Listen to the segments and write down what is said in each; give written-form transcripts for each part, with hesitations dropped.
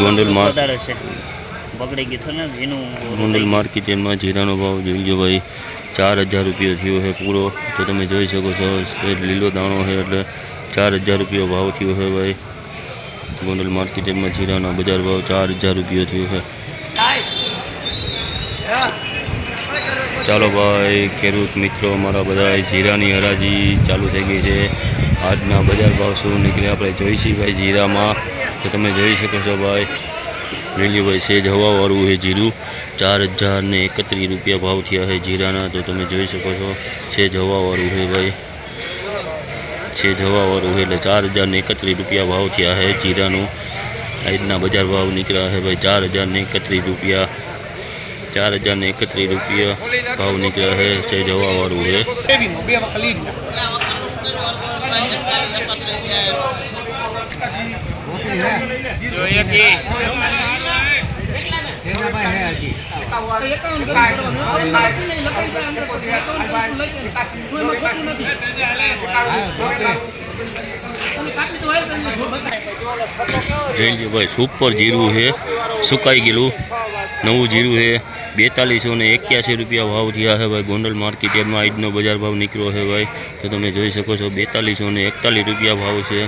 ગોંડલ માર્કેટમાં જીરાનો ભાવ જોઈ લો ભાઈ 4000 રૂપિયા થયો છે પૂરો। તો તમે જોઈ શકો છો લીલો દાણો છે એટલે 4000 રૂપિયા ભાવ થયો છે ભાઈ। ગોંડલ માર્કેટમાં જીરાનો બજાર ભાવ 4000 રૂપિયા થયો છે। ચાલો ભાઈ ખેડૂત મિત્રો અમારા બધા જીરાની હરાજી ચાલુ થઈ ગઈ છે। આજના બજાર ભાવ શું નીકળે આપણે જોઈશી ભાઈ જીરામાં। તો તમે જોઈ શકો છો ભાઈ લીલી ભાઈ સેજ હવાવાળું છે જીરું 4031 રૂપિયા ભાવ થયા છે જીરાના। તો તમે જોઈ શકો છો સેજ હવાવાળું છે ભાઈ, સેજ હવાવાળું છે એટલે 4031 રૂપિયા ભાવ થયા છે જીરાનું। આજના બજાર ભાવ નીકળ્યા છે ભાઈ 4031 રૂપિયા, 4031 રૂપિયા ભાવ નીકળ્યા છે, સેજ હવાવાળું છે। ભાઈ સુपर जीरू है, सुकाई गયેલું नवू जीरू है 4281 रुपया भाव थया है भाई। गोंडल मार्केट में આજનો बजार भाव निकलो है भाई। तो તમે જોઈ શકો છો 4241 रुपया भाव से।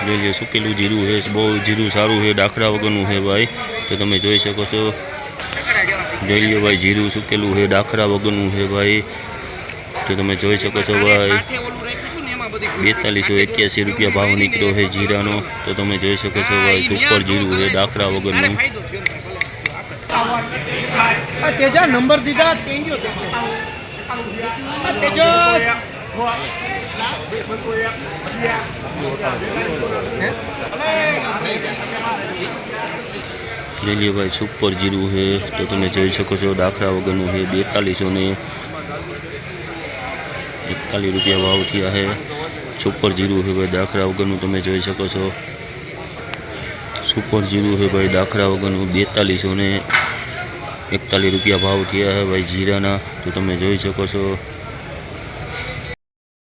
જોઈ લો સુકેલું जीरू है, બહુ जीरू સારું है, ડાખરા વગરનું है भाई। तो તમે જોઈ શકો છો જોઈ લો भाई जीरू સુકેલું है, ડાખરા વગરનું है भाई। तो તમે જોઈ શકો છો भाई 4281 रुपया भाव निकलो है जीरानो। तो તમે જોઈ શકો છો भाई सुपर जीरू है, ડાખરા વગરનું। तेजा नंबर दीदा तेजो तेजो ले लियो भाई सुपर जीरू है। तो તમે જોઈ શકો છો ડાખરા વગરનું है 4241 रुपया भाव थया है। सुपर जीरू है भाई ડાખરા વગરનું તમે જોઈ શકો છો। सुपर जीरू है भाई ડાખરા વગરનું 4241 रुपया भाव थया है भाई जीराना। तो તમે જોઈ શકો છો।